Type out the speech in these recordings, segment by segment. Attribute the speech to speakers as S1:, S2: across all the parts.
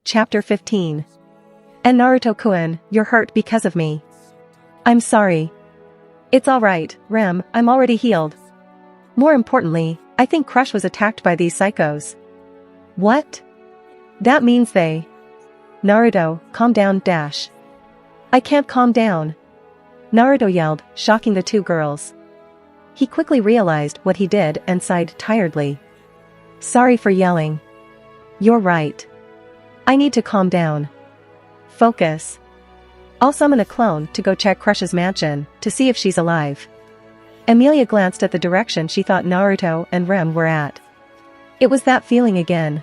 S1: Chapter 15. And Naruto-kun, you're hurt because of me. I'm sorry. It's alright, Rem, I'm already healed. More importantly, I think Crush was attacked by these psychos. What? That means they. Naruto, calm down, dash. I can't calm down. Naruto yelled, shocking the two girls. He quickly realized what he did and sighed tiredly. Sorry for yelling. You're right. I need to calm down. Focus. I'll summon a clone to go check Crush's mansion to see if she's alive. Emilia glanced at the direction she thought Naruto and Rem were at. It was that feeling again.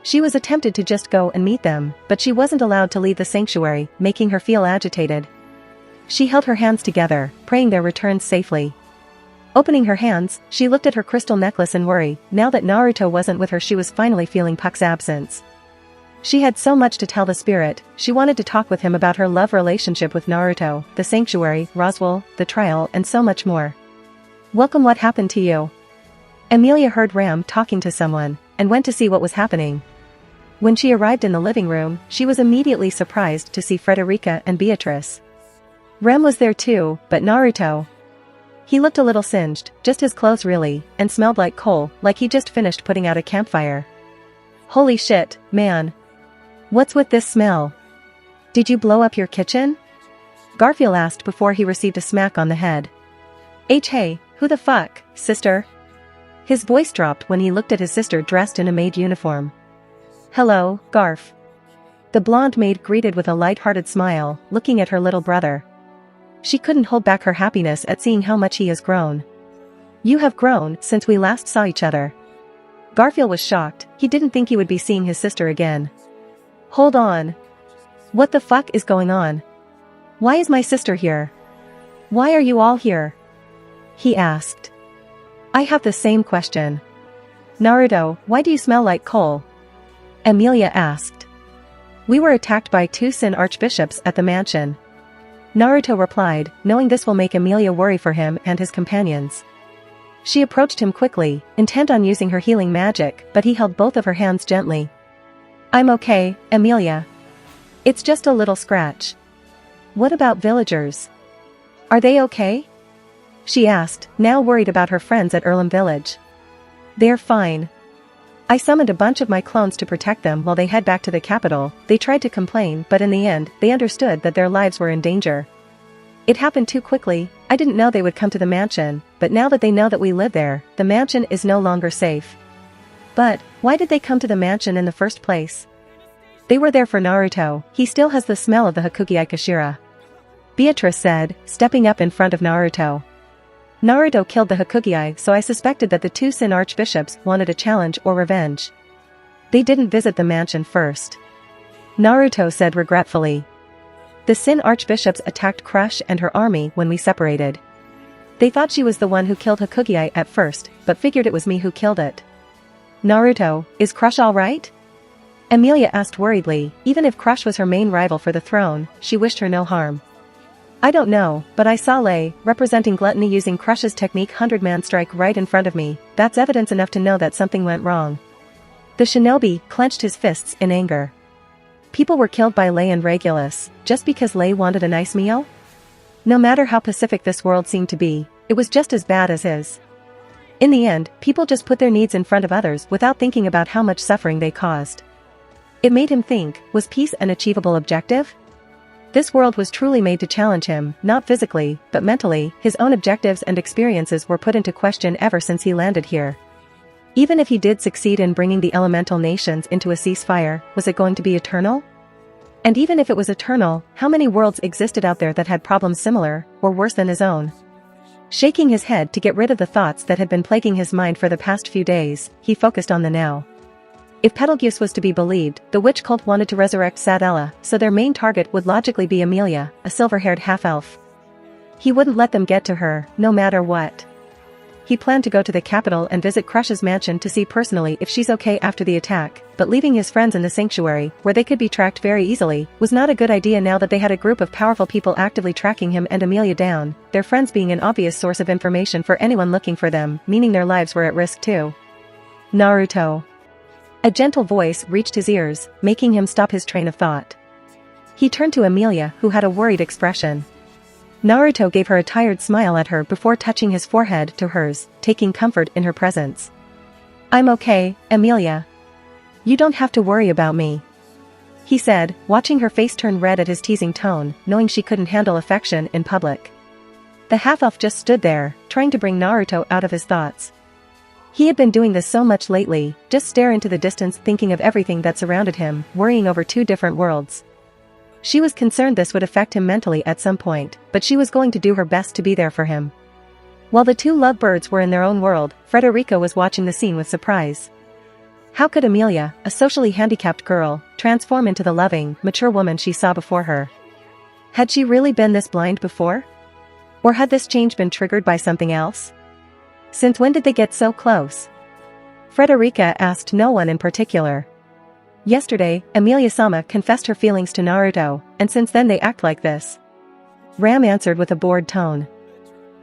S1: She was tempted to just go and meet them, but she wasn't allowed to leave the sanctuary, making her feel agitated. She held her hands together, praying their return safely. Opening her hands, she looked at her crystal necklace in worry. Now that Naruto wasn't with her, she was finally feeling Puck's absence. She had so much to tell the spirit. She wanted to talk with him about her love relationship with Naruto, the sanctuary, Roswell, the trial, and so much more. Welcome, what happened to you? Emilia heard Ram talking to someone, and went to see what was happening. When she arrived in the living room, she was immediately surprised to see Frederica and Beatrice. Rem was there too, but Naruto. He looked a little singed, just his clothes really, and smelled like coal, like he just finished putting out a campfire. Holy shit, man. What's with this smell? Did you blow up your kitchen? Garfield asked before he received a smack on the head. Hey, who the fuck, sister? His voice dropped when he looked at his sister dressed in a maid uniform. Hello, Garf. The blonde maid greeted with a light-hearted smile, looking at her little brother. She couldn't hold back her happiness at seeing how much he has grown. You have grown since we last saw each other. Garfield was shocked. He didn't think he would be seeing his sister again. Hold on. What the fuck is going on? Why is my sister here? Why are you all here? He asked. I have the same question. Naruto, why do you smell like coal? Emilia asked. We were attacked by 2 Sin archbishops at the mansion. Naruto replied, knowing this will make Emilia worry for him and his companions. She approached him quickly, intent on using her healing magic, but he held both of her hands gently. I'm okay, Emilia. It's just a little scratch. What about villagers? Are they okay? She asked, now worried about her friends at Erlam village. They're fine. I summoned a bunch of my clones to protect them while they head back to the capital. They tried to complain, but in the end, they understood that their lives were in danger. It happened too quickly. I didn't know they would come to the mansion, but now that they know that we live there, the mansion is no longer safe. But, why did they come to the mansion in the first place? They were there for Naruto. He still has the smell of the Hokugei Kashira. Beatrice said, stepping up in front of Naruto. Naruto killed the Hokugei, so I suspected that the 2 Sin archbishops wanted a challenge or revenge. They didn't visit the mansion first. Naruto said regretfully. The Sin archbishops attacked Crush and her army when we separated. They thought she was the one who killed Hokugei at first, but figured it was me who killed it. Naruto, is Crush alright? Emilia asked worriedly. Even if Crush was her main rival for the throne, she wished her no harm. I don't know, but I saw Lei, representing gluttony, using Crush's technique 100-man strike right in front of me. That's evidence enough to know that something went wrong. The shinobi clenched his fists in anger. People were killed by Lei and Regulus, just because Lei wanted a nice meal? No matter how pacific this world seemed to be, it was just as bad as his. In the end, people just put their needs in front of others without thinking about how much suffering they caused. It made him think, was peace an achievable objective? This world was truly made to challenge him, not physically, but mentally. His own objectives and experiences were put into question ever since he landed here. Even if he did succeed in bringing the elemental nations into a ceasefire, was it going to be eternal? And even if it was eternal, how many worlds existed out there that had problems similar, or worse than his own? Shaking his head to get rid of the thoughts that had been plaguing his mind for the past few days, he focused on the now. If Betelgeuse was to be believed, the witch cult wanted to resurrect Sadella, so their main target would logically be Emilia, a silver-haired half-elf. He wouldn't let them get to her, no matter what. He planned to go to the capital and visit Crush's mansion to see personally if she's okay after the attack, but leaving his friends in the sanctuary, where they could be tracked very easily, was not a good idea now that they had a group of powerful people actively tracking him and Emilia down, their friends being an obvious source of information for anyone looking for them, meaning their lives were at risk too. Naruto. A gentle voice reached his ears, making him stop his train of thought. He turned to Emilia, who had a worried expression. Naruto gave her a tired smile at her before touching his forehead to hers, taking comfort in her presence. I'm okay, Emilia. You don't have to worry about me, he said, watching her face turn red at his teasing tone, knowing she couldn't handle affection in public. The half-elf just stood there, trying to bring Naruto out of his thoughts. He had been doing this so much lately, just stare into the distance thinking of everything that surrounded him, worrying over two different worlds. She was concerned this would affect him mentally at some point, but she was going to do her best to be there for him. While the two lovebirds were in their own world, Frederica was watching the scene with surprise. How could Emilia, a socially handicapped girl, transform into the loving, mature woman she saw before her? Had she really been this blind before? Or had this change been triggered by something else? Since when did they get so close? Frederica asked no one in particular. Yesterday, Emilia-sama confessed her feelings to Naruto, and since then they act like this. Ram answered with a bored tone.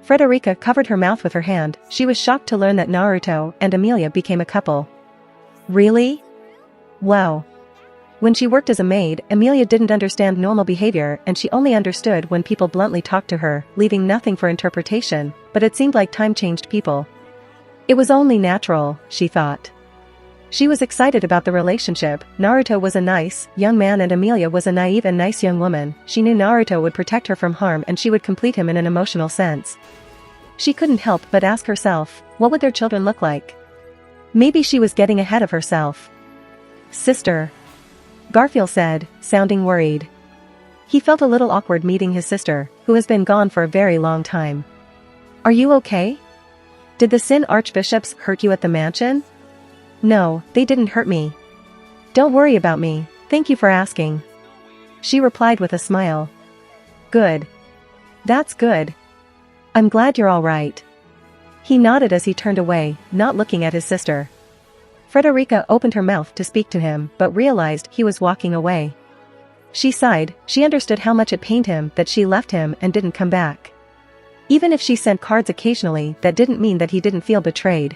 S1: Frederica covered her mouth with her hand. She was shocked to learn that Naruto and Emilia became a couple. Really? Wow. When she worked as a maid, Emilia didn't understand normal behavior and she only understood when people bluntly talked to her, leaving nothing for interpretation, but it seemed like time changed people. It was only natural, she thought. She was excited about the relationship. Naruto was a nice, young man and Emilia was a naive and nice young woman. She knew Naruto would protect her from harm and she would complete him in an emotional sense. She couldn't help but ask herself, what would their children look like? Maybe she was getting ahead of herself. Sister, Garfield said, sounding worried. He felt a little awkward meeting his sister, who has been gone for a very long time. Are you okay? Did the Sin Archbishops hurt you at the mansion? No, they didn't hurt me. Don't worry about me, thank you for asking. She replied with a smile. Good. That's good. I'm glad you're all right. He nodded as he turned away, not looking at his sister. Frederica opened her mouth to speak to him but realized he was walking away. She sighed. She understood how much it pained him that she left him and didn't come back. Even if she sent cards occasionally, that didn't mean that he didn't feel betrayed.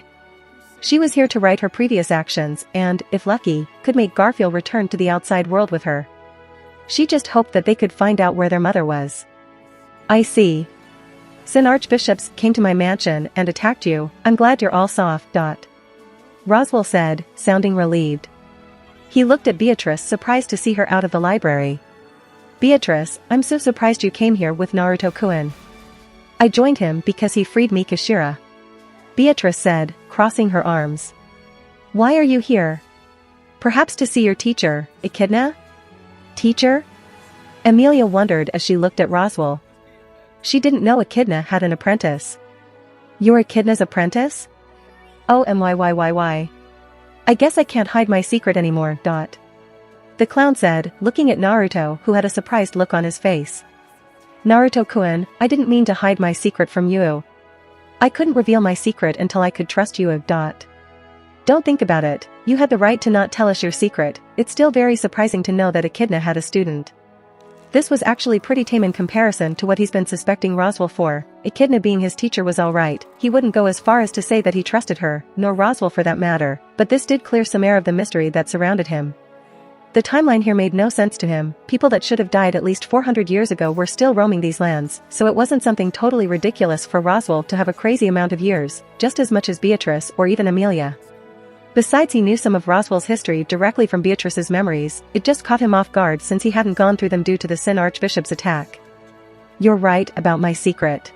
S1: She was here to right her previous actions and, if lucky, could make Garfield return to the outside world with her. She just hoped that they could find out where their mother was. I see. Sin Archbishops came to my mansion and attacked you. I'm glad you're all safe. Roswell said, sounding relieved. He looked at Beatrice, surprised to see her out of the library. Beatrice, I'm so surprised you came here with Naruto-kun. I joined him because he freed Mikashira. Beatrice said, crossing her arms. Why are you here? Perhaps to see your teacher, Echidna? Teacher? Emilia wondered as she looked at Roswell. She didn't know Echidna had an apprentice. You're Echidna's apprentice? Oh why? I guess I can't hide my secret anymore. The clown said, looking at Naruto, who had a surprised look on his face. Naruto-kun, I didn't mean to hide my secret from you. I couldn't reveal my secret until I could trust you. Don't think about it, you had the right to not tell us your secret. It's still very surprising to know that Echidna had a student. This was actually pretty tame in comparison to what he's been suspecting Roswell for. Echidna being his teacher was alright, he wouldn't go as far as to say that he trusted her, nor Roswell for that matter, but this did clear some air of the mystery that surrounded him. The timeline here made no sense to him. People that should have died at least 400 years ago were still roaming these lands, so it wasn't something totally ridiculous for Roswell to have a crazy amount of years, just as much as Beatrice or even Emilia. Besides, he knew some of Roswell's history directly from Beatrice's memories. It just caught him off guard since he hadn't gone through them due to the Sin Archbishop's attack. You're right about my secret.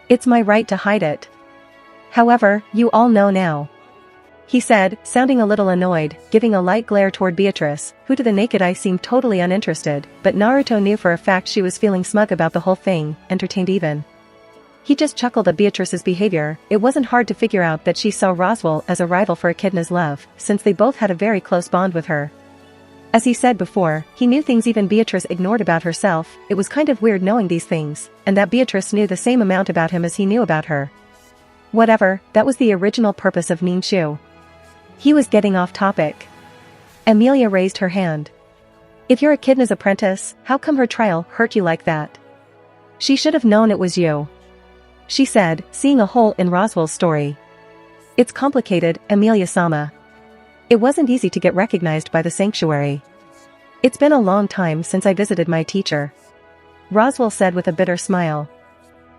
S1: It's my right to hide it. However, you all know now. He said, sounding a little annoyed, giving a light glare toward Beatrice, who to the naked eye seemed totally uninterested, but Naruto knew for a fact she was feeling smug about the whole thing, entertained even. He just chuckled at Beatrice's behavior. It wasn't hard to figure out that she saw Roswell as a rival for Echidna's love, since they both had a very close bond with her. As he said before, he knew things even Beatrice ignored about herself. It was kind of weird knowing these things, and that Beatrice knew the same amount about him as he knew about her. Whatever, that was the original purpose of Ninshu. He was getting off topic. Emilia raised her hand. If you're Echidna's apprentice, how come her trial hurt you like that? She should have known it was you. She said, seeing a hole in Roswell's story. It's complicated, Emilia-sama. It wasn't easy to get recognized by the sanctuary. It's been a long time since I visited my teacher, Roswell said with a bitter smile.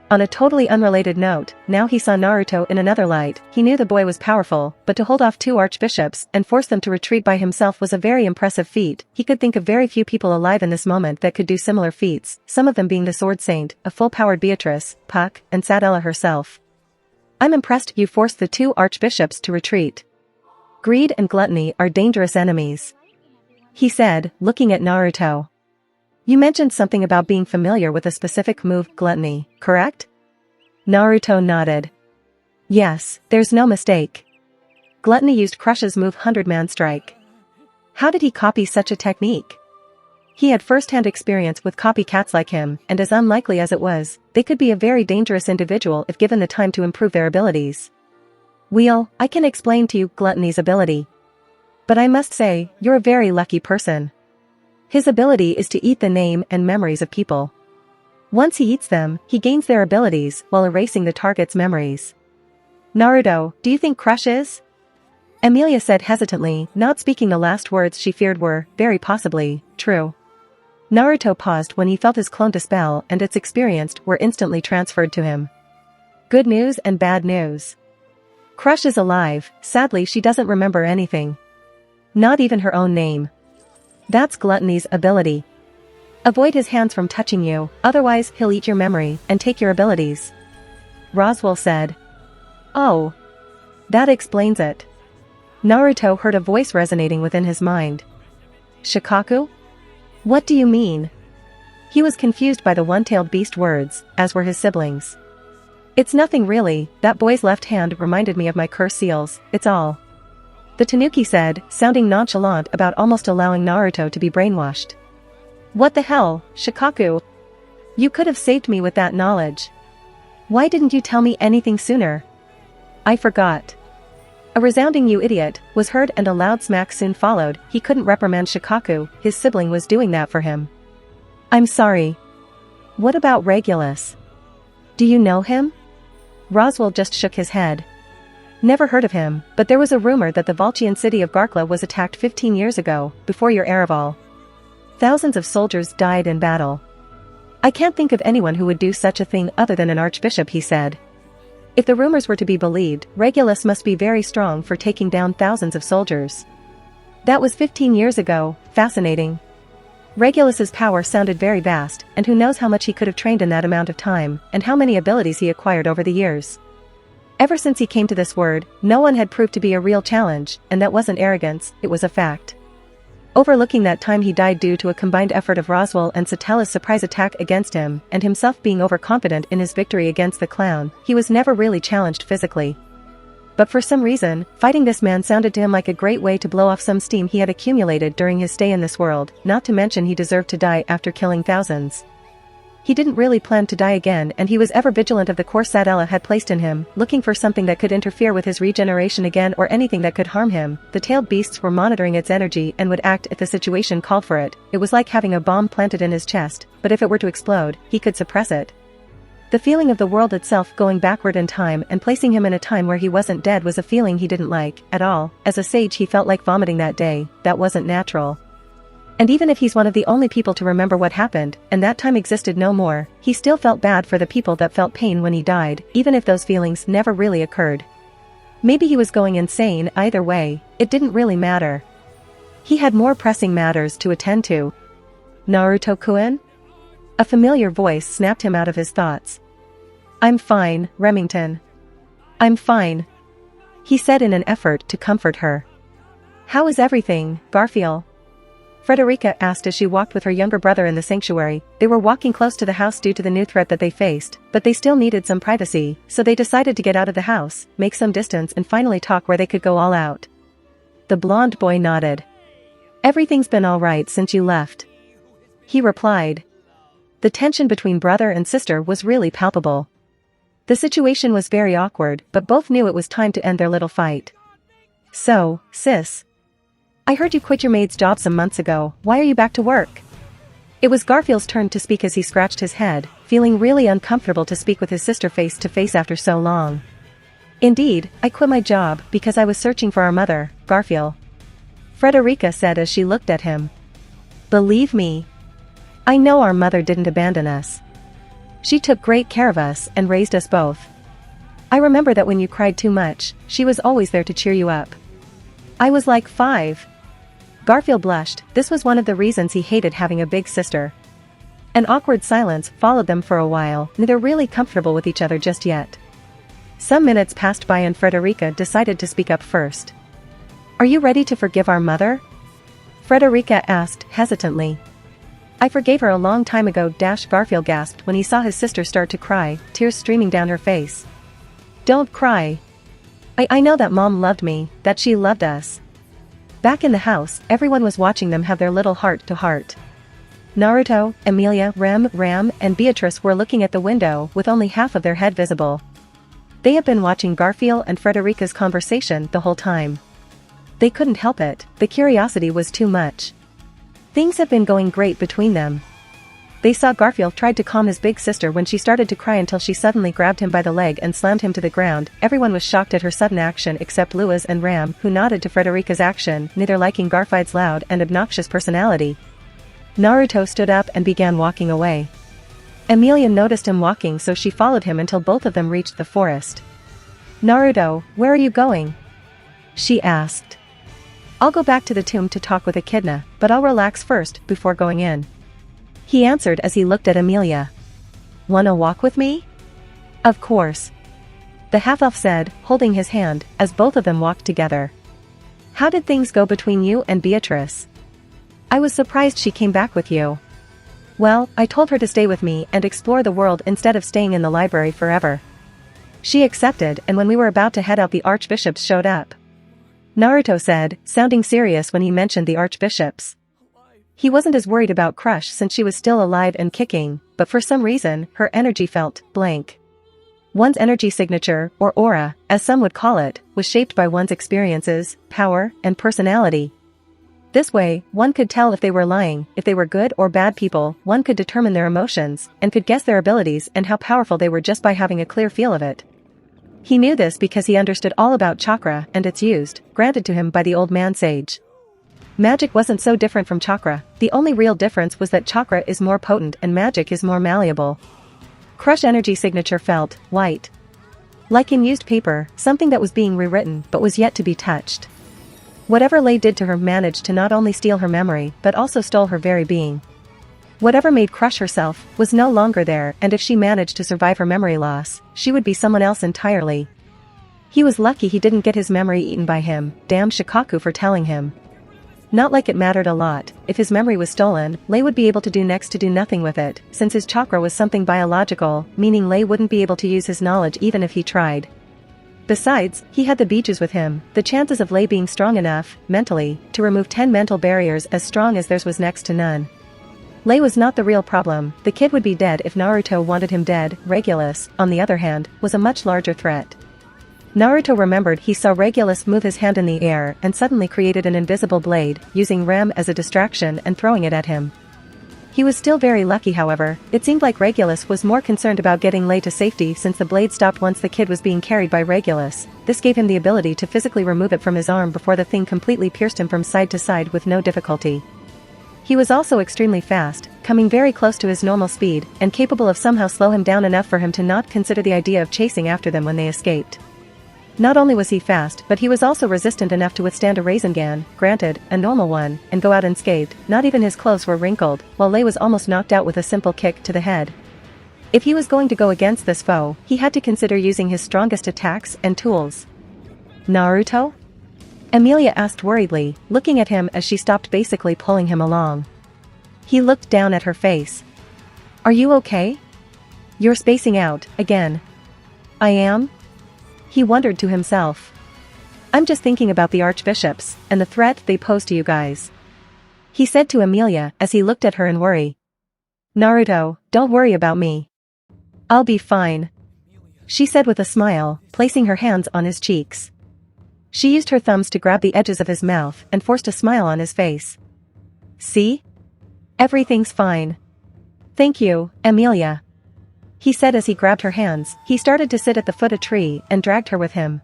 S1: On a totally unrelated note, now he saw Naruto in another light. He knew the boy was powerful, but to hold off 2 archbishops and force them to retreat by himself was a very impressive feat. He could think of very few people alive in this moment that could do similar feats, some of them being the Sword Saint, a full-powered Beatrice, Puck, and Sadella herself. I'm impressed you forced the 2 archbishops to retreat. Greed and gluttony are dangerous enemies, he said, looking at Naruto. You mentioned something about being familiar with a specific move, gluttony, correct? Naruto nodded. Yes, there's no mistake. Gluttony used Crush's move 100-man strike. How did he copy such a technique? He had first-hand experience with copycats like him, and as unlikely as it was, they could be a very dangerous individual if given the time to improve their abilities. Wheel, I can explain to you Gluttony's ability. But I must say, you're a very lucky person. His ability is to eat the name and memories of people. Once he eats them, he gains their abilities while erasing the target's memories. Naruto, do you think Crush is? Emilia said hesitantly, not speaking the last words she feared were, very possibly, true. Naruto paused when he felt his clone dispel and its experienced were instantly transferred to him. Good news and bad news. Crush is alive, sadly she doesn't remember anything. Not even her own name. That's Gluttony's ability. Avoid his hands from touching you, otherwise he'll eat your memory and take your abilities. Roswell said. Oh. That explains it. Naruto heard a voice resonating within his mind. Shikaku? What do you mean? He was confused by the one-tailed beast words, as were his siblings. It's nothing really, that boy's left hand reminded me of my curse seals, it's all. The Tanuki said, sounding nonchalant about almost allowing Naruto to be brainwashed. What the hell, Shikaku? You could have saved me with that knowledge. Why didn't you tell me anything sooner? I forgot. A resounding "you idiot" was heard and a loud smack soon followed. He couldn't reprimand Shikaku, his sibling was doing that for him. I'm sorry. What about Regulus? Do you know him? Roswell just shook his head. Never heard of him, but there was a rumor that the Volchian city of Garkla was attacked 15 years ago, before your Arrival. Thousands of soldiers died in battle. I can't think of anyone who would do such a thing other than an archbishop, he said. If the rumors were to be believed, Regulus must be very strong for taking down thousands of soldiers. That was 15 years ago, fascinating. Regulus's power sounded very vast, and who knows how much he could have trained in that amount of time, and how many abilities he acquired over the years. Ever since he came to this world, no one had proved to be a real challenge, and that wasn't arrogance, it was a fact. Overlooking that time he died due to a combined effort of Roswell and Satella's surprise attack against him, and himself being overconfident in his victory against the clown, he was never really challenged physically. But for some reason, fighting this man sounded to him like a great way to blow off some steam he had accumulated during his stay in this world, not to mention he deserved to die after killing thousands. He didn't really plan to die again, and he was ever vigilant of the course Sadella had placed in him, looking for something that could interfere with his regeneration again or anything that could harm him. The tailed beasts were monitoring its energy and would act if the situation called for it. It was like having a bomb planted in his chest, but if it were to explode, he could suppress it. The feeling of the world itself going backward in time and placing him in a time where he wasn't dead was a feeling he didn't like, at all. As a sage he felt like vomiting that day, that wasn't natural. And even if he's one of the only people to remember what happened, and that time existed no more, he still felt bad for the people that felt pain when he died, even if those feelings never really occurred. Maybe he was going insane, either way, it didn't really matter. He had more pressing matters to attend to. Naruto-kun? A familiar voice snapped him out of his thoughts. I'm fine, Remington. I'm fine, he said in an effort to comfort her. How is everything, Garfield? Frederica asked as she walked with her younger brother in the sanctuary. They were walking close to the house due to the new threat that they faced, but they still needed some privacy, so they decided to get out of the house, make some distance and finally talk where they could go all out. The blonde boy nodded. Everything's been all right since you left, he replied. The tension between brother and sister was really palpable. The situation was very awkward, but both knew it was time to end their little fight. So, sis, I heard you quit your maid's job some months ago, why are you back to work? It was Garfield's turn to speak as he scratched his head, feeling really uncomfortable to speak with his sister face to face after so long. Indeed, I quit my job because I was searching for our mother, Garfield. Frederica said as she looked at him. Believe me. I know our mother didn't abandon us. She took great care of us and raised us both. I remember that when you cried too much, she was always there to cheer you up. I was like 5. Garfield blushed. This was one of the reasons he hated having a big sister. An awkward silence followed them for a while, neither really comfortable with each other just yet. Some minutes passed by and Frederica decided to speak up first. Are you ready to forgive our mother? Frederica asked hesitantly. I forgave her a long time ago. Garfield gasped when he saw his sister start to cry, tears streaming down her face. Don't cry. I know that Mom loved me, that she loved us. Back in the house, everyone was watching them have their little heart-to-heart. Naruto, Emilia, Ram, and Beatrice were looking at the window with only half of their head visible. They had been watching Garfield and Frederica's conversation the whole time. They couldn't help it, the curiosity was too much. Things had been going great between them. They saw Garfield tried to calm his big sister when she started to cry until she suddenly grabbed him by the leg and slammed him to the ground. Everyone was shocked at her sudden action except Louis and Ram, who nodded to Frederica's action, neither liking Garfield's loud and obnoxious personality. Naruto stood up and began walking away. Emilia noticed him walking, so she followed him until both of them reached the forest. Naruto, where are you going? She asked. I'll go back to the tomb to talk with Echidna, but I'll relax first before going in. He answered as he looked at Emilia. Wanna walk with me? Of course. The half-elf said, holding his hand, as both of them walked together. How did things go between you and Beatrice? I was surprised she came back with you. Well, I told her to stay with me and explore the world instead of staying in the library forever. She accepted, and when we were about to head out the archbishops showed up. Naruto said, sounding serious when he mentioned the archbishops. He wasn't as worried about Crush since she was still alive and kicking, but for some reason, her energy felt blank. One's energy signature, or aura, as some would call it, was shaped by one's experiences, power, and personality. This way, one could tell if they were lying, if they were good or bad people, one could determine their emotions, and could guess their abilities and how powerful they were just by having a clear feel of it. He knew this because he understood all about chakra and its used, granted to him by the old man sage. Magic wasn't so different from chakra, the only real difference was that chakra is more potent and magic is more malleable. Crush energy signature felt white. Like in used paper, something that was being rewritten but was yet to be touched. Whatever Lei did to her managed to not only steal her memory but also stole her very being. Whatever made Crush herself was no longer there, and if she managed to survive her memory loss, she would be someone else entirely. He was lucky he didn't get his memory eaten by him, damn Shikaku for telling him. Not like it mattered a lot. If his memory was stolen, Lei would be able to do next to do nothing with it, since his chakra was something biological, meaning Lei wouldn't be able to use his knowledge even if he tried. Besides, he had the Bijus with him, the chances of Lei being strong enough, mentally, to remove 10 mental barriers as strong as theirs was next to none. Lei was not the real problem, the kid would be dead if Naruto wanted him dead. Regulus, on the other hand, was a much larger threat. Naruto remembered he saw Regulus move his hand in the air and suddenly created an invisible blade, using Ram as a distraction and throwing it at him. He was still very lucky, however. It seemed like Regulus was more concerned about getting Lei to safety since the blade stopped once the kid was being carried by Regulus. This gave him the ability to physically remove it from his arm before the thing completely pierced him from side to side with no difficulty. He was also extremely fast, coming very close to his normal speed, and capable of somehow slow him down enough for him to not consider the idea of chasing after them when they escaped. Not only was he fast, but he was also resistant enough to withstand a Rasengan, granted, a normal one, and go out unscathed. Not even his clothes were wrinkled, while Lei was almost knocked out with a simple kick to the head. If he was going to go against this foe, he had to consider using his strongest attacks and tools. Naruto? Emilia asked worriedly, looking at him as she stopped basically pulling him along. He looked down at her face. Are you okay? You're spacing out, again. I am? He wondered to himself. I'm just thinking about the archbishops, and the threat they pose to you guys. He said to Emilia as he looked at her in worry. Naruto, don't worry about me. I'll be fine. She said with a smile, placing her hands on his cheeks. She used her thumbs to grab the edges of his mouth and forced a smile on his face. See? Everything's fine. Thank you, Emilia. He said as he grabbed her hands. He started to sit at the foot of a tree and dragged her with him.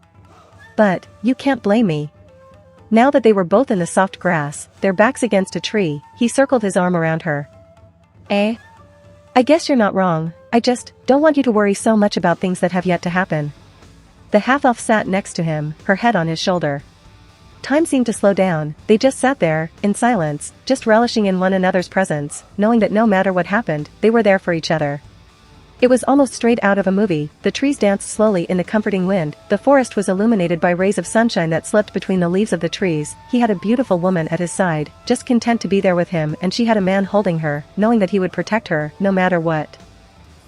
S1: But, you can't blame me. Now that they were both in the soft grass, their backs against a tree, he circled his arm around her. "Eh? I guess you're not wrong, I just don't want you to worry so much about things that have yet to happen." The half-elf sat next to him, her head on his shoulder. Time seemed to slow down, they just sat there, in silence, just relishing in one another's presence, knowing that no matter what happened, they were there for each other. It was almost straight out of a movie, the trees danced slowly in the comforting wind, the forest was illuminated by rays of sunshine that slipped between the leaves of the trees, he had a beautiful woman at his side, just content to be there with him, and she had a man holding her, knowing that he would protect her, no matter what.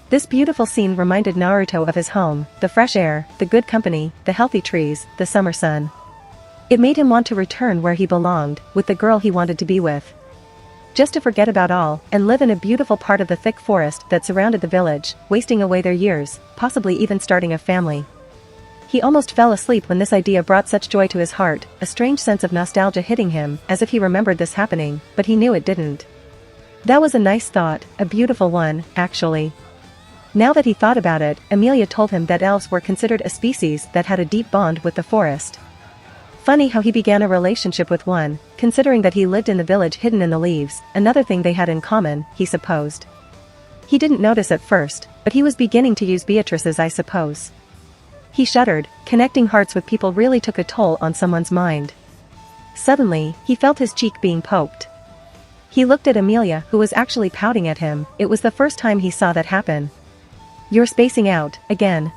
S1: This beautiful scene reminded Naruto of his home, the fresh air, the good company, the healthy trees, the summer sun. It made him want to return where he belonged, with the girl he wanted to be with. Just to forget about all, and live in a beautiful part of the thick forest that surrounded the village, wasting away their years, possibly even starting a family. He almost fell asleep when this idea brought such joy to his heart, a strange sense of nostalgia hitting him, as if he remembered this happening, but he knew it didn't. That was a nice thought, a beautiful one, actually. Now that he thought about it, Amelia told him that elves were considered a species that had a deep bond with the forest. Funny how he began a relationship with one, considering that he lived in the village hidden in the leaves, another thing they had in common, he supposed. He didn't notice at first, but he was beginning to use Beatrice's I suppose. He shuddered, connecting hearts with people really took a toll on someone's mind. Suddenly, he felt his cheek being poked. He looked at Amelia who was actually pouting at him, it was the first time he saw that happen. "You're spacing out, again."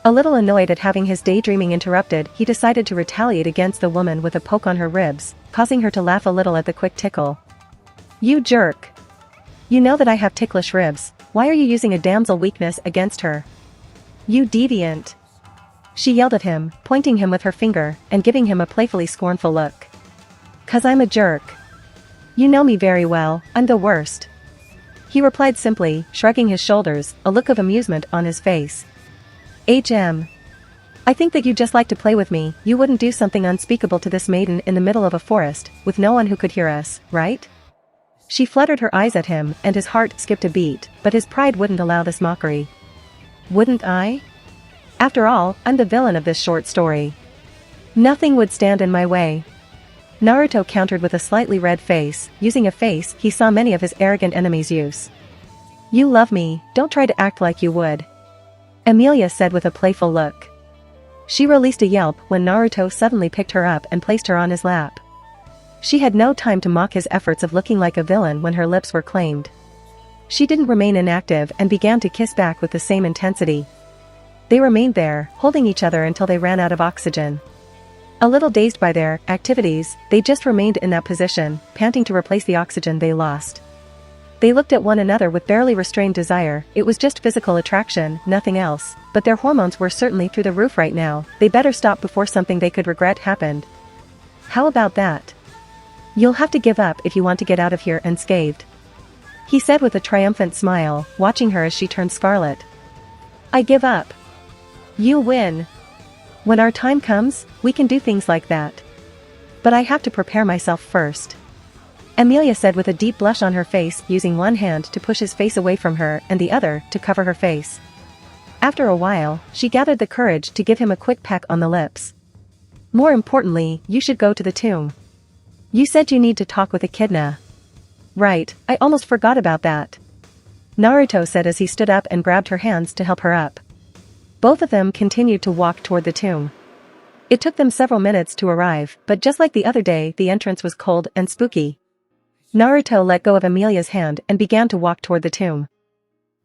S1: A little annoyed at having his daydreaming interrupted, he decided to retaliate against the woman with a poke on her ribs, causing her to laugh a little at the quick tickle. "You jerk. You know that I have ticklish ribs, why are you using a damsel weakness against her? You deviant." She yelled at him, pointing him with her finger, and giving him a playfully scornful look. "'Cause I'm a jerk. You know me very well, I'm the worst." He replied simply, shrugging his shoulders, a look of amusement on his face. I think that you'd just like to play with me, you wouldn't do something unspeakable to this maiden in the middle of a forest, with no one who could hear us, right?" She fluttered her eyes at him, and his heart skipped a beat, but his pride wouldn't allow this mockery. "Wouldn't I? After all, I'm the villain of this short story. Nothing would stand in my way." Naruto countered with a slightly red face, using a face he saw many of his arrogant enemies use. "You love me, don't try to act like you would," Amelia said with a playful look. She released a yelp when Naruto suddenly picked her up and placed her on his lap. She had no time to mock his efforts of looking like a villain when her lips were claimed. She didn't remain inactive and began to kiss back with the same intensity. They remained there, holding each other until they ran out of oxygen. A little dazed by their activities, they just remained in that position, panting to replace the oxygen they lost. They looked at one another with barely restrained desire, it was just physical attraction, nothing else, but their hormones were certainly through the roof right now, they better stop before something they could regret happened. "How about that? You'll have to give up if you want to get out of here unscathed," he said with a triumphant smile, watching her as she turned scarlet. "I give up. You win. When our time comes, we can do things like that. But I have to prepare myself first," Amelia said with a deep blush on her face, using one hand to push his face away from her and the other to cover her face. After a while, she gathered the courage to give him a quick peck on the lips. "More importantly, you should go to the tomb. You said you need to talk with Echidna." "Right, I almost forgot about that," Naruto said as he stood up and grabbed her hands to help her up. Both of them continued to walk toward the tomb. It took them several minutes to arrive, but just like the other day, the entrance was cold and spooky. Naruto let go of Amelia's hand and began to walk toward the tomb.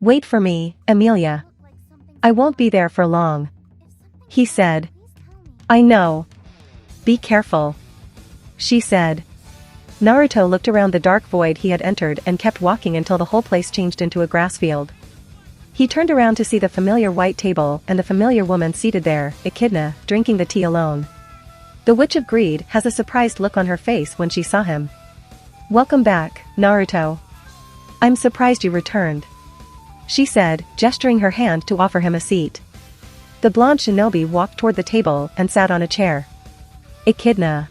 S1: "Wait for me, Amelia. I won't be there for long," he said. "I know. Be careful," she said. Naruto looked around the dark void he had entered and kept walking until the whole place changed into a grass field. He turned around to see the familiar white table and the familiar woman seated there, Echidna, drinking the tea alone. The Witch of Greed has a surprised look on her face when she saw him. "Welcome back, Naruto. I'm surprised you returned," she said, gesturing her hand to offer him a seat. The blonde shinobi walked toward the table and sat on a chair. "Echidna.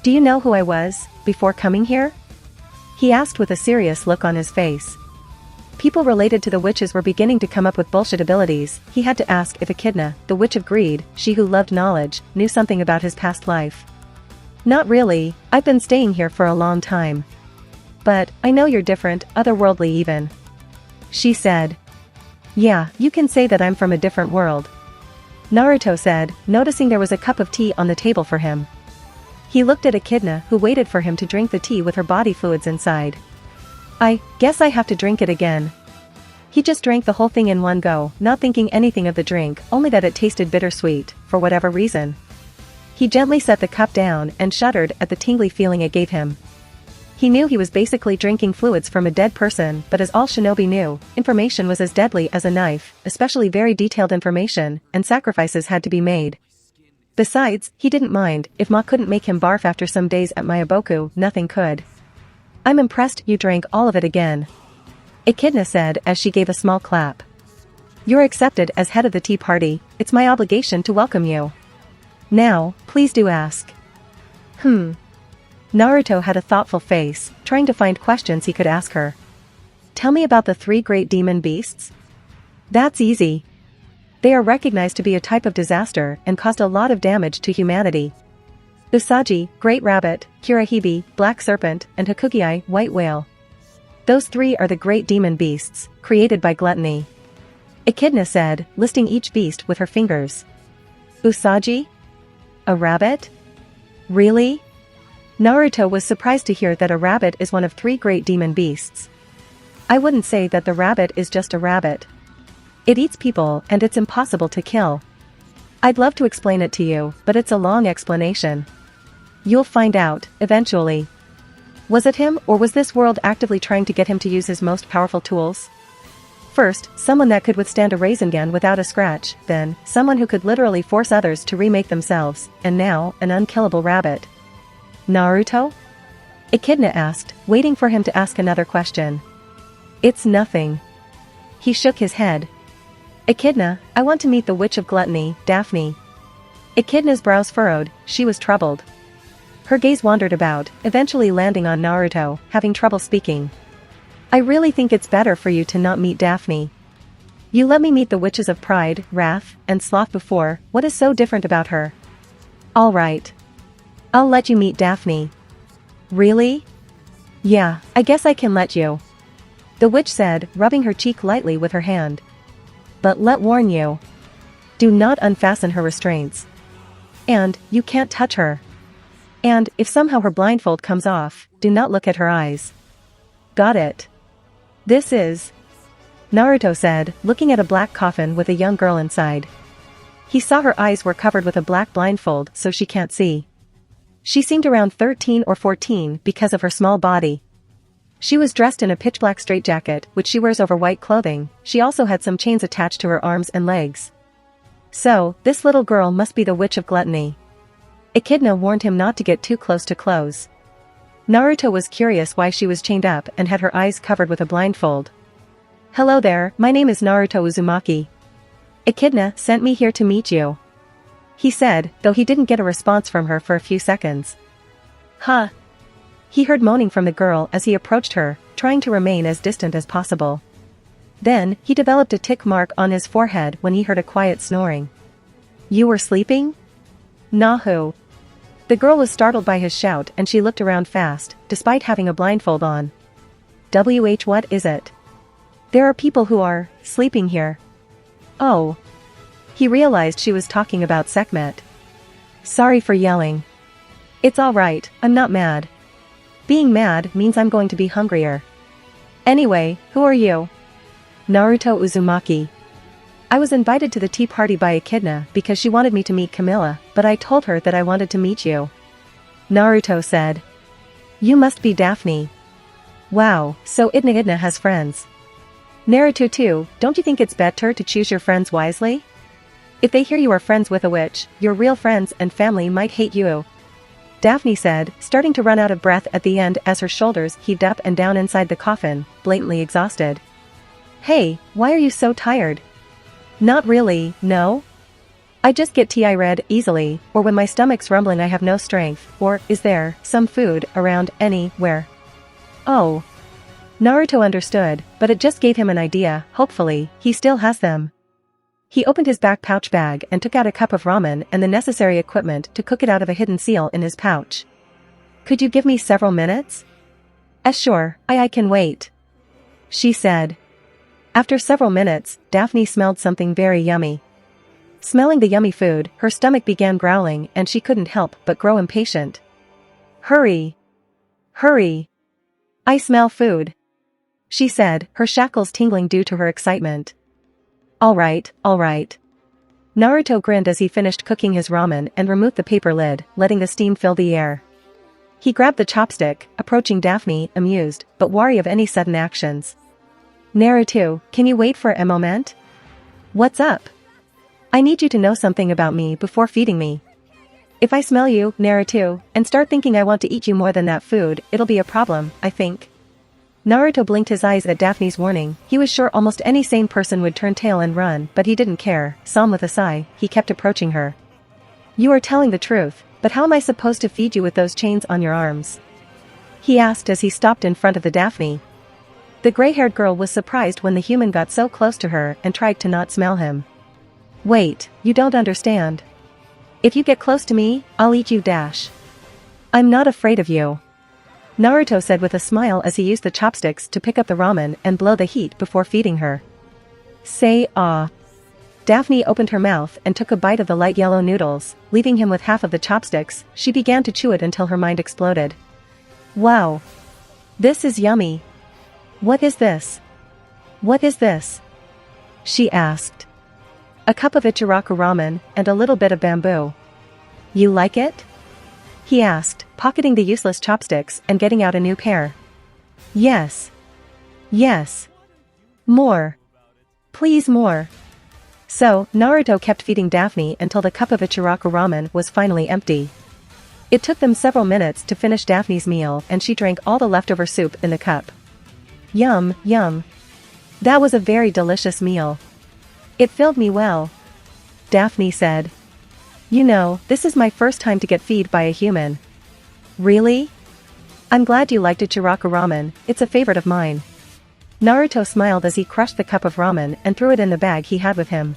S1: Do you know who I was, before coming here?" he asked with a serious look on his face. People related to the witches were beginning to come up with bullshit abilities, he had to ask if Echidna, the Witch of Greed, she who loved knowledge, knew something about his past life. Not really, I've been staying here for a long time. But, I know you're different, otherworldly even. She said. Yeah, you can say that I'm from a different world. Naruto said, noticing there was a cup of tea on the table for him. He looked at Echidna, who waited for him to drink the tea with her body fluids inside. I guess I have to drink it again. He just drank the whole thing in one go, not thinking anything of the drink, only that it tasted bittersweet, for whatever reason. He gently set the cup down and shuddered at the tingly feeling it gave him. He knew he was basically drinking fluids from a dead person, but as all shinobi knew, information was as deadly as a knife, especially very detailed information, and sacrifices had to be made. Besides, he didn't mind, if Ma couldn't make him barf after some days at Mayaboku, nothing could. I'm impressed you drank all of it again. Echidna said as she gave a small clap. You're accepted as head of the tea party, it's my obligation to welcome you. Now, please do ask. Naruto had a thoughtful face, trying to find questions he could ask her. Tell me about the 3 great demon beasts. That's easy. They are recognized to be a type of disaster and caused a lot of damage to humanity. Usagi, Great Rabbit, Kurahibi, Black Serpent, and Hakugiai, White Whale. Those 3 are the great demon beasts, created by gluttony. Echidna said, listing each beast with her fingers. Usagi? A rabbit? Really? Naruto was surprised to hear that a rabbit is one of 3 great demon beasts. I wouldn't say that the rabbit is just a rabbit. It eats people and it's impossible to kill. I'd love to explain it to you, but it's a long explanation. You'll find out, eventually. Was it him, or was this world actively trying to get him to use his most powerful tools? First, someone that could withstand a Rasengan without a scratch, then, someone who could literally force others to remake themselves, and now, an unkillable rabbit. Naruto? Echidna asked, waiting for him to ask another question. It's nothing. He shook his head. Echidna, I want to meet the Witch of Gluttony, Daphne. Echidna's brows furrowed, she was troubled. Her gaze wandered about, eventually landing on Naruto, having trouble speaking. I really think it's better for you to not meet Daphne. You let me meet the Witches of Pride, Wrath, and Sloth before, what is so different about her? Alright. I'll let you meet Daphne. Really? Yeah, I guess I can let you. The witch said, rubbing her cheek lightly with her hand. But let warn you. Do not unfasten her restraints. And, you can't touch her. And, if somehow her blindfold comes off, do not look at her eyes. Got it. This is... Naruto said, looking at a black coffin with a young girl inside. He saw her eyes were covered with a black blindfold so she can't see. She seemed around 13 or 14 because of her small body. She was dressed in a pitch-black straitjacket, which she wears over white clothing. She also had some chains attached to her arms and legs. So, this little girl must be the Witch of Gluttony. Echidna warned him not to get too close to clothes. Naruto was curious why she was chained up and had her eyes covered with a blindfold. Hello there, my name is Naruto Uzumaki. Echidna sent me here to meet you. He said, though he didn't get a response from her for a few seconds. Huh? He heard moaning from the girl as he approached her, trying to remain as distant as possible. Then, he developed a tick mark on his forehead when he heard a quiet snoring. You were sleeping? Nahu. The girl was startled by his shout and she looked around fast, despite having a blindfold on. What is it? There are people who are sleeping here. Oh. He realized she was talking about Sekhmet. Sorry for yelling. It's alright, I'm not mad. Being mad means I'm going to be hungrier. Anyway, who are you? Naruto Uzumaki. I was invited to the tea party by Echidna because she wanted me to meet Camilla, but I told her that I wanted to meet you. Naruto said. You must be Daphne. Wow, so Echidna has friends. Naruto too, don't you think it's better to choose your friends wisely? If they hear you are friends with a witch, your real friends and family might hate you. Daphne said, starting to run out of breath at the end as her shoulders heaved up and down inside the coffin, blatantly exhausted. Hey, why are you so tired? Not really, no? I just get tired easily, or when my stomach's rumbling I have no strength, or, is there, some food, around, anywhere? Oh. Naruto understood, but it just gave him an idea, hopefully, he still has them. He opened his back pouch bag and took out a cup of ramen and the necessary equipment to cook it out of a hidden seal in his pouch. Could you give me several minutes? Sure, I can wait. She said. After several minutes, Daphne smelled something very yummy. Smelling the yummy food, her stomach began growling and she couldn't help but grow impatient. Hurry! Hurry! I smell food. She said, her shackles tingling due to her excitement. All right. Naruto grinned as he finished cooking his ramen and removed the paper lid, letting the steam fill the air. He grabbed the chopstick, approaching Daphne, amused, but wary of any sudden actions. Naruto, can you wait for a moment? What's up? I need you to know something about me before feeding me. If I smell you, Naruto, and start thinking I want to eat you more than that food, it'll be a problem, I think. Naruto blinked his eyes at Daphne's warning. He was sure almost any sane person would turn tail and run, but he didn't care. Solemn with a sigh, he kept approaching her. You are telling the truth, but how am I supposed to feed you with those chains on your arms? He asked as he stopped in front of the Daphne. The gray-haired girl was surprised when the human got so close to her and tried to not smell him. Wait, you don't understand. If you get close to me, I'll eat you. I'm not afraid of you. Naruto said with a smile as he used the chopsticks to pick up the ramen and blow the heat before feeding her. Say ah. Daphne opened her mouth and took a bite of the light yellow noodles, leaving him with half of the chopsticks. She began to chew it until her mind exploded. Wow. This is yummy. What is this? What is this? She asked. A cup of Ichiraku ramen and a little bit of bamboo. You like it? He asked, pocketing the useless chopsticks and getting out a new pair. Yes. Yes. More. Please more. So, Naruto kept feeding Daphne until the cup of Ichiraku ramen was finally empty. It took them several minutes to finish Daphne's meal and she drank all the leftover soup in the cup. Yum, yum. That was a very delicious meal. It filled me well. Daphne said. You know, this is my first time to get fed by a human. Really? I'm glad you liked Ichiraku ramen, it's a favorite of mine. Naruto smiled as he crushed the cup of ramen and threw it in the bag he had with him.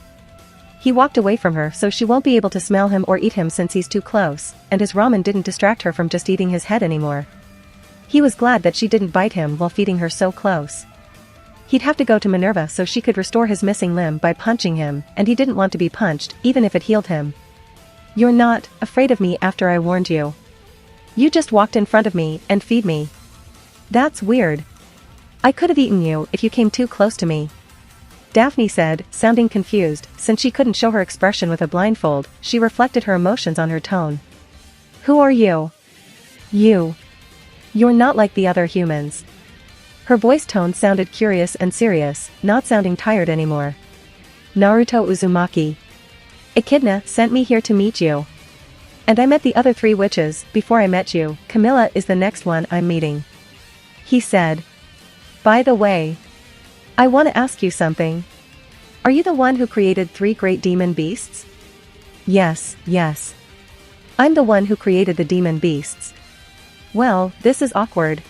S1: He walked away from her so she won't be able to smell him or eat him since he's too close, and his ramen didn't distract her from just eating his head anymore. He was glad that she didn't bite him while feeding her so close. He'd have to go to Minerva so she could restore his missing limb by punching him, and he didn't want to be punched even if it healed him. You're not afraid of me after I warned you. You just walked in front of me and feed me. That's weird. I could have eaten you if you came too close to me. Daphne said, sounding confused. Since she couldn't show her expression with a blindfold, she reflected her emotions on her tone. Who are you? You. You're not like the other humans. Her voice tone sounded curious and serious, not sounding tired anymore. Naruto Uzumaki. Echidna sent me here to meet you. And I met the other 3 witches before I met you. Camilla is the next one I'm meeting. He said. By the way, I want to ask you something. Are you the one who created 3 great demon beasts? Yes. I'm the one who created the demon beasts. Well, this is awkward.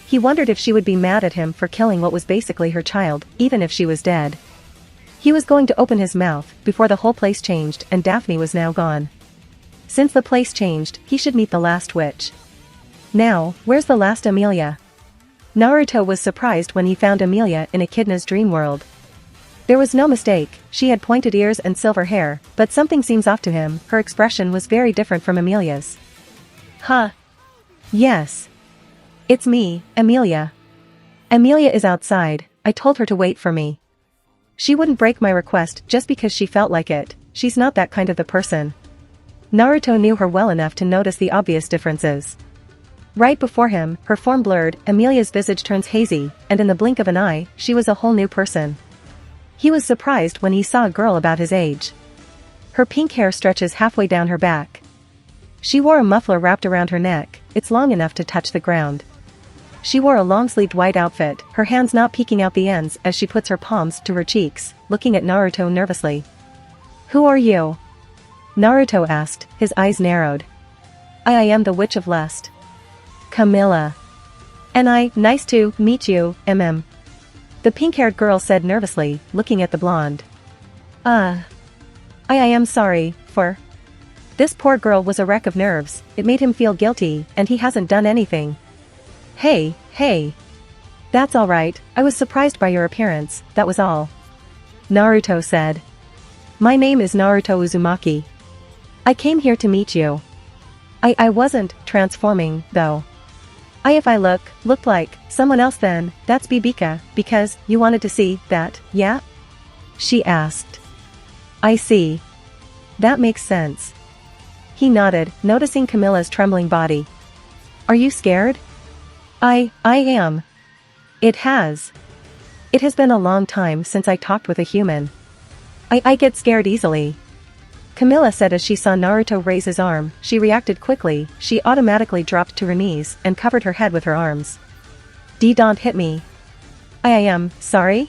S1: He wondered if she would be mad at him for killing what was basically her child, even if she was dead. He was going to open his mouth before the whole place changed and Daphne was now gone. Since the place changed, he should meet the last witch. Now, where's the last Amelia? Naruto was surprised when he found Amelia in Echidna's dream world. There was no mistake, she had pointed ears and silver hair, but something seems off to him. Her expression was very different from Amelia's. Huh? Yes. It's me, Amelia. Amelia is outside, I told her to wait for me. She wouldn't break my request just because she felt like it, she's not that kind of the person. Naruto knew her well enough to notice the obvious differences. Right before him, her form blurred, Amelia's visage turns hazy, and in the blink of an eye, she was a whole new person. He was surprised when he saw a girl about his age. Her pink hair stretches halfway down her back. She wore a muffler wrapped around her neck, it's long enough to touch the ground. She wore a long-sleeved white outfit, her hands not peeking out the ends as she puts her palms to her cheeks, looking at Naruto nervously. Who are you? Naruto asked, his eyes narrowed. I am the Witch of Lust. Camilla. And nice to meet you, the pink-haired girl said nervously, looking at the blonde. I am sorry, for... This poor girl was a wreck of nerves, it made him feel guilty, and he hasn't done anything. Hey, hey. That's alright, I was surprised by your appearance, that was all. Naruto said. My name is Naruto Uzumaki. I came here to meet you. I wasn't transforming, though. If I looked like someone else then, that's Bibika, because you wanted to see that, yeah? She asked. I see. That makes sense. He nodded, noticing Camilla's trembling body. Are you scared? I am. It has been a long time since I talked with a human. I get scared easily. Camilla said as she saw Naruto raise his arm, she reacted quickly, she automatically dropped to her knees and covered her head with her arms. Don't hit me. I am sorry?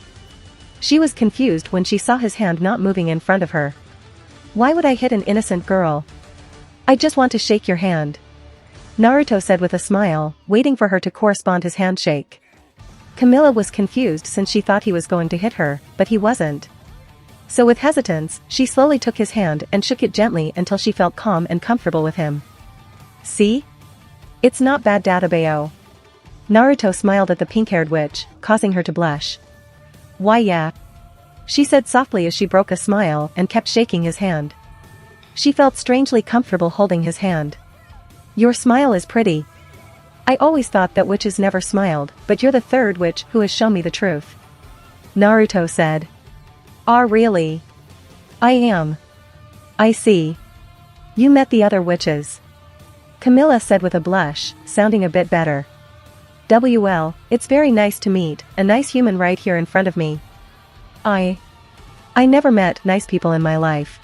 S1: She was confused when she saw his hand not moving in front of her. Why would I hit an innocent girl? I just want to shake your hand. Naruto said with a smile, waiting for her to correspond his handshake. Camilla was confused since she thought he was going to hit her, but he wasn't. So with hesitance, she slowly took his hand and shook it gently until she felt calm and comfortable with him. See? It's not bad, Databeo. Naruto smiled at the pink-haired witch, causing her to blush. Why yeah? She said softly as she broke a smile and kept shaking his hand. She felt strangely comfortable holding his hand. Your smile is pretty. I always thought that witches never smiled, but you're the third witch who has shown me the truth. Naruto said. Really? I am. I see. You met the other witches. Camilla said with a blush, sounding a bit better. It's very nice to meet a nice human right here in front of me. I never met nice people in my life.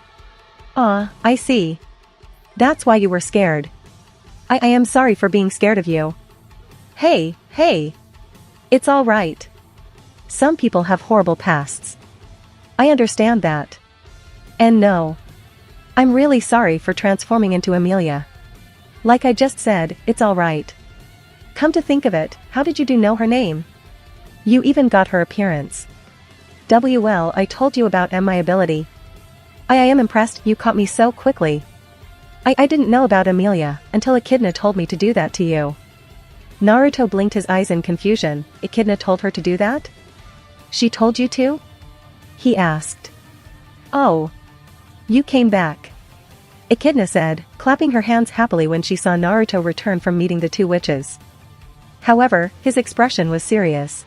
S1: I see. That's why you were scared. I am sorry for being scared of you. Hey. It's all right. Some people have horrible pasts. I understand that. And no. I'm really sorry for transforming into Amelia. Like I just said, it's all right. Come to think of it, how did you know her name? You even got her appearance. I told you about my ability. I am impressed you caught me so quickly. I didn't know about Amelia until Echidna told me to do that to you. Naruto blinked his eyes in confusion. Echidna told her to do that? She told you to? He asked. Oh. You came back. Echidna said, clapping her hands happily when she saw Naruto return from meeting the two witches. However, his expression was serious.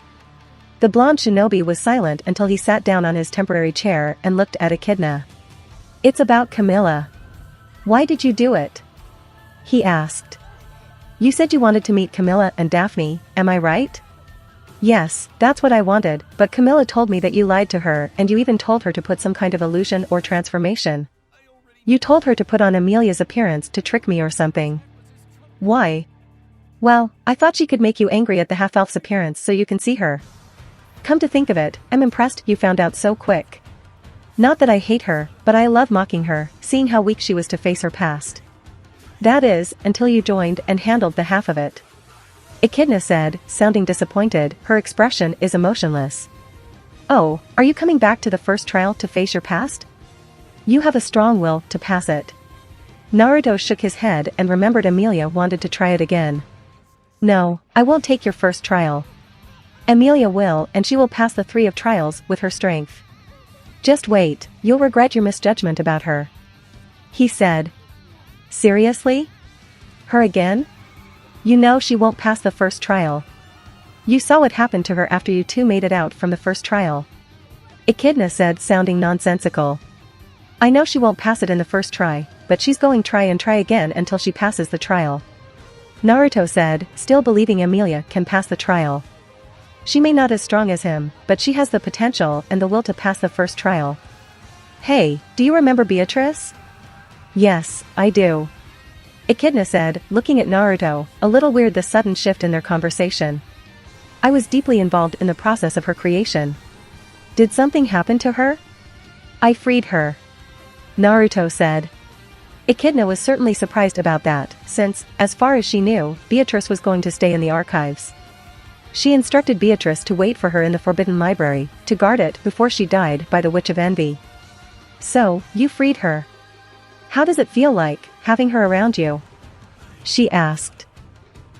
S1: The blonde shinobi was silent until he sat down on his temporary chair and looked at Echidna. It's about Camilla. Why did you do it? He asked. You said you wanted to meet Camilla and Daphne, am I right? Yes, that's what I wanted, but Camilla told me that you lied to her and you even told her to put some kind of illusion or transformation. You told her to put on Amelia's appearance to trick me or something. Why? Well, I thought she could make you angry at the half-elf's appearance so you can see her. Come to think of it, I'm impressed you found out so quick. Not that I hate her, but I love mocking her, seeing how weak she was to face her past. That is, until you joined and handled the half of it. Echidna said, sounding disappointed, her expression is emotionless. Oh, are you coming back to the first trial to face your past? You have a strong will to pass it. Naruto shook his head and remembered Amelia wanted to try it again. No, I won't take your first trial. Amelia will, and she will pass the 3 of trials with her strength. Just wait, you'll regret your misjudgment about her. He said. Seriously? Her again? You know she won't pass the first trial. You saw what happened to her after you two made it out from the first trial. Echidna said, sounding nonsensical. I know she won't pass it in the first try, but she's going try and try again until she passes the trial. Naruto said, still believing Amelia can pass the trial. She may not as strong as him, but she has the potential and the will to pass the first trial. Hey, do you remember Beatrice? Yes, I do. Echidna said, looking at Naruto, a little weird the sudden shift in their conversation. I was deeply involved in the process of her creation. Did something happen to her? I freed her. Naruto said. Echidna was certainly surprised about that, since, as far as she knew, Beatrice was going to stay in the archives. She instructed Beatrice to wait for her in the Forbidden Library, to guard it before she died by the Witch of Envy. So, you freed her. How does it feel like, having her around you? She asked.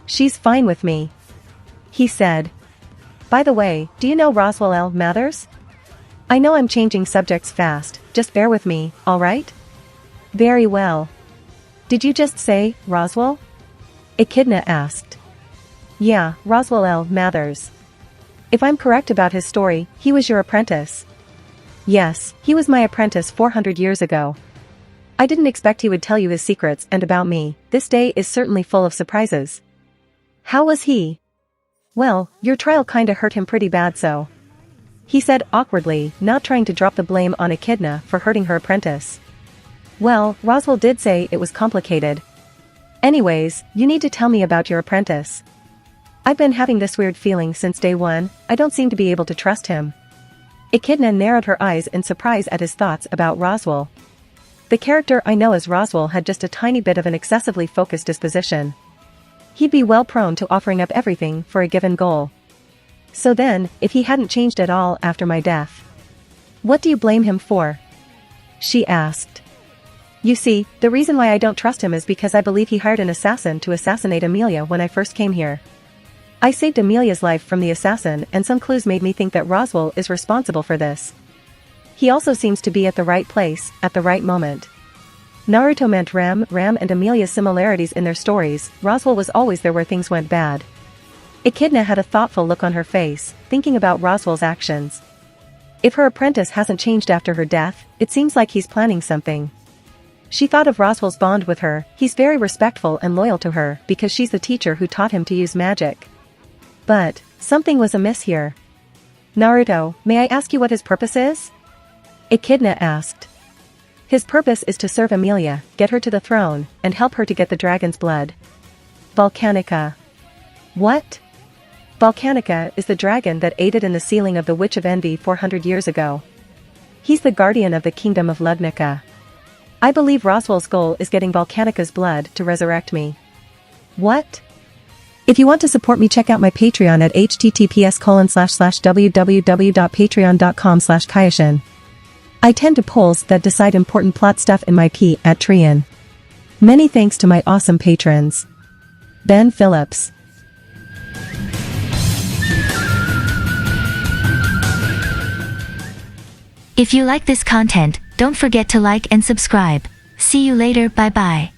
S1: She's fine with me, he said. By the way, do you know Roswell L. Mathers? I know I'm changing subjects fast, just bear with me, alright? Very well. Did you just say, Roswell? Echidna asked. Yeah, Roswell L. Mathers. If I'm correct about his story, he was your apprentice. Yes, he was my apprentice 400 years ago. I didn't expect he would tell you his secrets and about me. This day is certainly full of surprises. How was he? Well, your trial kinda hurt him pretty bad so. He said awkwardly, not trying to drop the blame on Echidna for hurting her apprentice. Well, Roswell did say it was complicated. Anyways, you need to tell me about your apprentice. I've been having this weird feeling since day one, I don't seem to be able to trust him. Echidna narrowed her eyes in surprise at his thoughts about Roswell. The character I know as Roswell had just a tiny bit of an excessively focused disposition. He'd be well prone to offering up everything for a given goal. So then, if he hadn't changed at all after my death, what do you blame him for? She asked. You see, the reason why I don't trust him is because I believe he hired an assassin to assassinate Amelia when I first came here. I saved Amelia's life from the assassin and some clues made me think that Roswell is responsible for this. He also seems to be at the right place, at the right moment. Naruto meant Ram and Amelia's similarities in their stories. Roswell was always there where things went bad. Echidna had a thoughtful look on her face, thinking about Roswell's actions. If her apprentice hasn't changed after her death, it seems like he's planning something. She thought of Roswell's bond with her. He's very respectful and loyal to her because she's the teacher who taught him to use magic. But, something was amiss here. Naruto, may I ask you what his purpose is? Echidna asked. His purpose is to serve Amelia, get her to the throne, and help her to get the dragon's blood. Volcanica. What? Volcanica is the dragon that aided in the sealing of the Witch of Envy 400 years ago. He's the guardian of the kingdom of Ludnica. I believe Roswell's goal is getting Volcanica's blood to resurrect me. What? If you want to support me, check out my Patreon at https://www.patreon.com/Kayashin. I tend to polls that decide important plot stuff in my P at Trian. Many thanks to my awesome patrons. Ben Phillips.
S2: If you like this content, don't forget to like and subscribe. See you later, bye bye.